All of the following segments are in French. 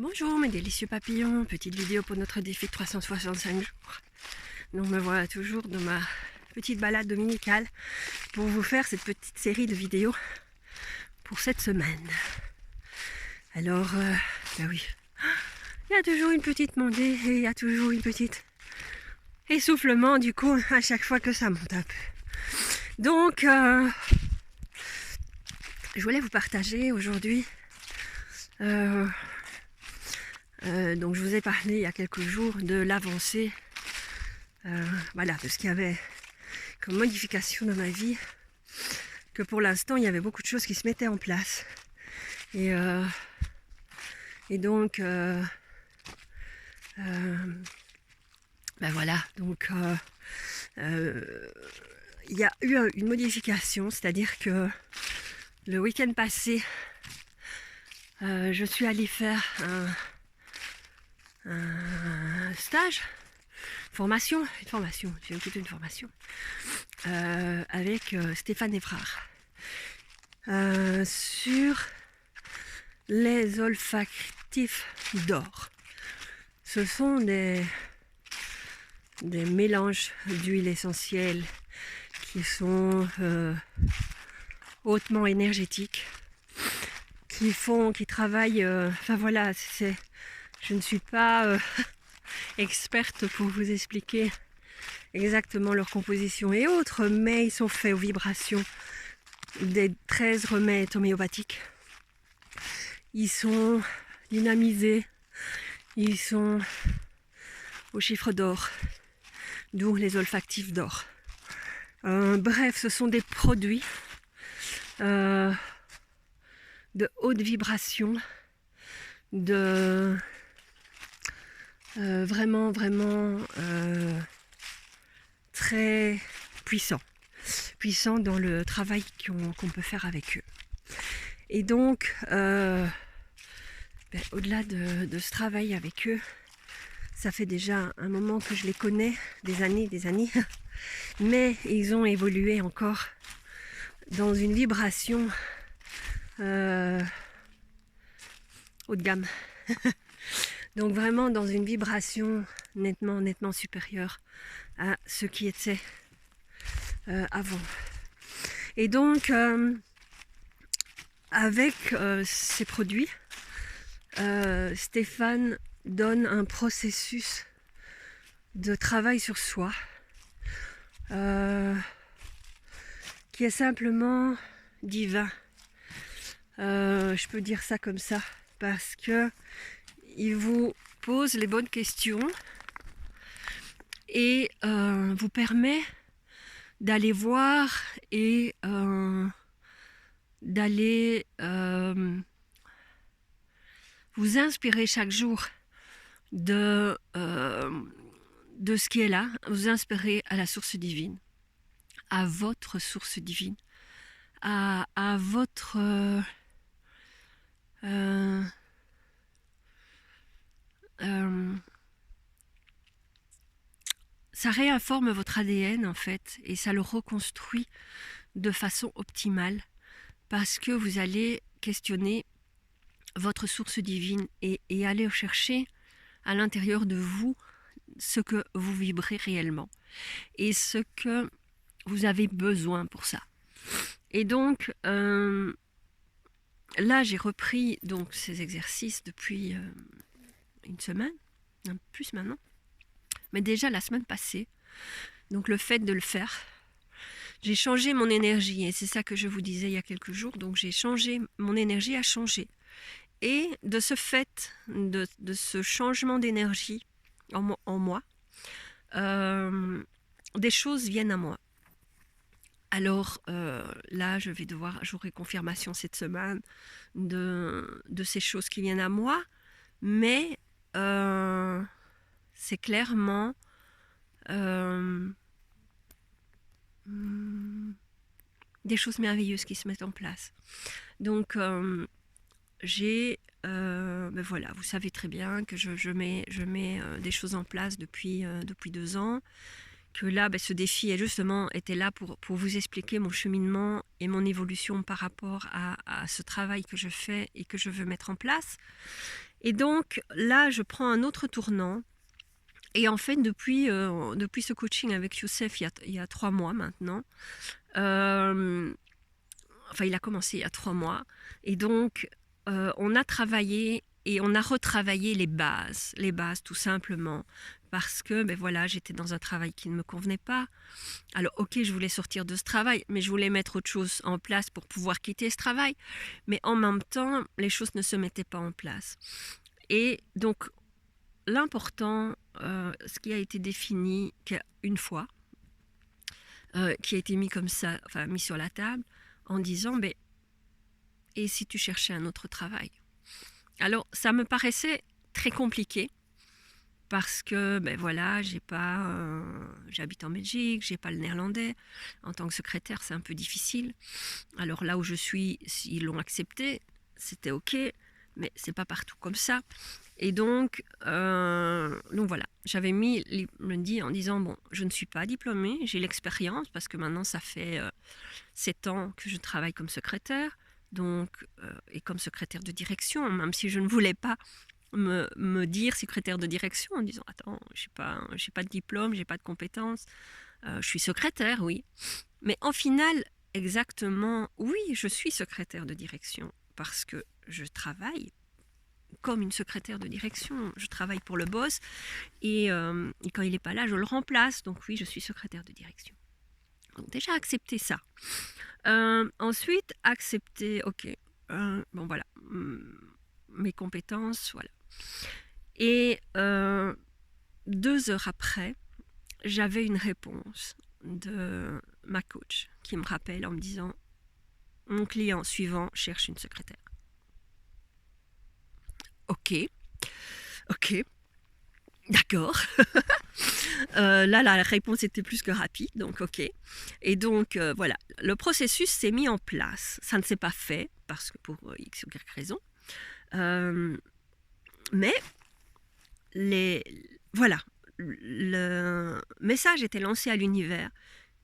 Bonjour mes délicieux papillons, petite vidéo pour notre défi de 365 jours. Donc me voilà toujours dans ma petite balade dominicale pour vous faire cette petite série de vidéos pour cette semaine. Alors, bah oui, il y a toujours une petite montée et il y a toujours une petite essoufflement du coup à chaque fois que ça monte un peu. Donc, je voulais vous partager aujourd'hui... donc je vous ai parlé il y a quelques jours de l'avancée, voilà, de ce qu'il y avait comme modification dans ma vie, que pour l'instant il y avait beaucoup de choses qui se mettaient en place. Et donc, ben voilà, donc il y a eu une modification, c'est-à-dire que le week-end passé, je suis allée faire un stage, j'ai plutôt une formation avec Stéphane Evrard sur les olfactifs d'or. Ce sont des mélanges d'huiles essentielles qui sont hautement énergétiques, qui travaillent, enfin voilà, je ne suis pas experte pour vous expliquer exactement leur composition et autres, mais ils sont faits aux vibrations des 13 remèdes homéopathiques. Ils sont dynamisés, ils sont au chiffre d'or, d'où les olfactifs d'or. Bref, ce sont des produits de haute vibration, de vraiment très puissants dans le travail qu'on peut faire avec eux. Et donc, au-delà de ce travail avec eux, ça fait déjà un moment que je les connais, des années, mais ils ont évolué encore dans une vibration haut de gamme. Donc vraiment dans une vibration nettement supérieure à ce qui était avant. Et donc avec ces produits, Stéphane donne un processus de travail sur soi qui est simplement divin. Je peux dire ça comme ça parce que il vous pose les bonnes questions et vous permet d'aller voir et d'aller vous inspirer chaque jour de ce qui est là, vous inspirer à la source divine, à votre source divine, à votre ça réinforme votre ADN en fait et ça le reconstruit de façon optimale parce que vous allez questionner votre source divine et aller chercher à l'intérieur de vous ce que vous vibrez réellement et ce que vous avez besoin pour ça. Et donc là j'ai repris donc ces exercices depuis une semaine, un peu plus maintenant, mais déjà la semaine passée. Donc le fait de le faire, j'ai changé mon énergie et c'est ça que je vous disais il y a quelques jours. Donc j'ai changé, mon énergie a changé. Et de ce fait, de ce changement d'énergie en moi, des choses viennent à moi. Alors là, j'aurai confirmation cette semaine de ces choses qui viennent à moi, mais c'est clairement des choses merveilleuses qui se mettent en place. Donc ben voilà, vous savez très bien que je mets des choses en place depuis 2 ans, que là ce défi était là pour vous expliquer mon cheminement et mon évolution par rapport à ce travail que je fais et que je veux mettre en place. Et donc là, je prends un autre tournant. Et en fait, depuis ce coaching avec Youssef, il y a 3 mois maintenant, enfin il a commencé il y a 3 mois, et donc on a travaillé et on a retravaillé les bases tout simplement, parce que ben voilà, j'étais dans un travail qui ne me convenait pas. Alors ok, je voulais sortir de ce travail, mais je voulais mettre autre chose en place pour pouvoir quitter ce travail, mais en même temps, les choses ne se mettaient pas en place. Et donc l'important, ce qui a été défini une fois, qui a été mis comme ça, enfin mis sur la table, en disant, ben, et si tu cherchais un autre travail? Alors, ça me paraissait très compliqué, parce que, ben voilà, j'habite en Belgique, j'ai pas le néerlandais. En tant que secrétaire, c'est un peu difficile. Alors là où je suis, s'ils l'ont accepté, c'était ok, mais c'est pas partout comme ça. Et donc voilà, j'avais me dit en disant, bon, je ne suis pas diplômée, j'ai l'expérience, parce que maintenant ça fait 7 ans que je travaille comme secrétaire, donc, et comme secrétaire de direction, même si je ne voulais pas me dire secrétaire de direction, en disant, attends, j'ai pas de diplôme, j'ai pas de compétences, je suis secrétaire, oui. Mais en final, exactement, oui, je suis secrétaire de direction, parce que je travaille comme une secrétaire de direction. Je travaille pour le boss, et quand il n'est pas là, je le remplace. Donc oui, je suis secrétaire de direction. Donc déjà, accepter ça. Ensuite, accepter, ok, bon voilà, mes compétences, voilà. Et 2 heures après, j'avais une réponse de ma coach qui me rappelle en me disant, mon client suivant cherche une secrétaire. Ok, d'accord. Là, la réponse était plus que rapide, donc ok. Et donc, voilà, le processus s'est mis en place. Ça ne s'est pas fait, parce que pour X ou Y raison. Mais, voilà, le message était lancé à l'univers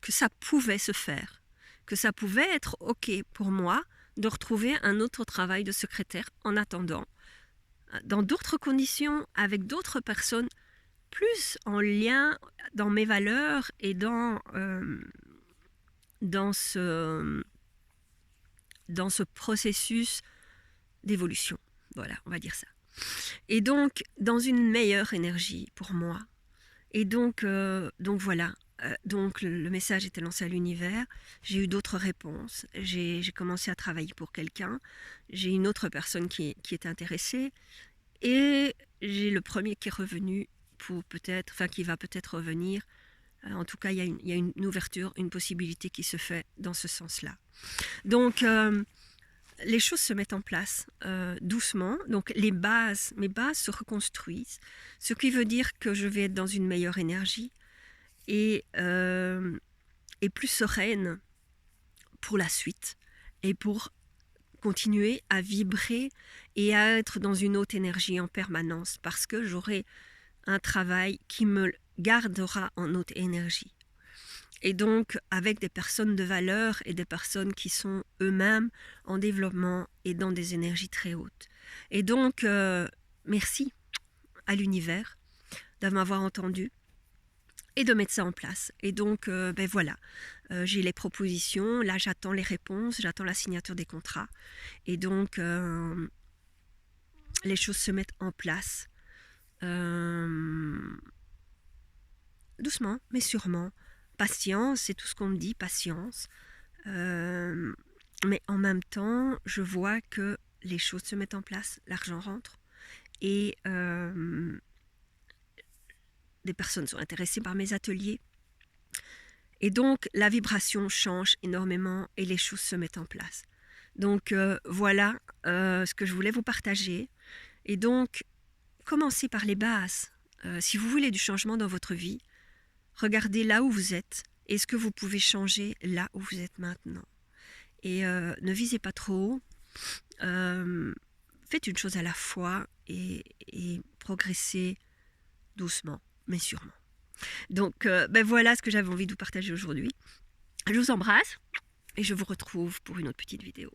que ça pouvait se faire, que ça pouvait être ok pour moi de retrouver un autre travail de secrétaire en attendant, dans d'autres conditions, avec d'autres personnes, plus en lien dans mes valeurs et dans ce processus d'évolution. Voilà, on va dire ça. Et donc, dans une meilleure énergie pour moi. Et donc voilà. Donc le message était lancé à l'univers. J'ai eu d'autres réponses. J'ai commencé à travailler pour quelqu'un. J'ai une autre personne qui est intéressée. Et j'ai le premier qui est revenu qui va peut-être revenir. En tout cas, il y a une ouverture, une possibilité qui se fait dans ce sens-là. Donc, les choses se mettent en place doucement. Donc, mes bases se reconstruisent, ce qui veut dire que je vais être dans une meilleure énergie et plus sereine pour la suite et pour continuer à vibrer et à être dans une haute énergie en permanence, parce que j'aurai un travail qui me gardera en haute énergie. Et donc avec des personnes de valeur et des personnes qui sont eux-mêmes en développement et dans des énergies très hautes. Et donc merci à l'univers de m'avoir entendu et de mettre ça en place. Et donc voilà, j'ai les propositions, là j'attends les réponses, j'attends la signature des contrats. Et donc les choses se mettent en place doucement mais sûrement. Patience, c'est tout ce qu'on me dit, patience. Mais en même temps, je vois que les choses se mettent en place, l'argent rentre et des personnes sont intéressées par mes ateliers. Et donc, la vibration change énormément et les choses se mettent en place. Donc, voilà ce que je voulais vous partager. Et donc, commencez par les bases. Si vous voulez du changement dans votre vie, regardez là où vous êtes et ce que vous pouvez changer là où vous êtes maintenant. Et ne visez pas trop haut. Faites une chose à la fois et progressez doucement, mais sûrement. Donc, voilà ce que j'avais envie de vous partager aujourd'hui. Je vous embrasse et je vous retrouve pour une autre petite vidéo.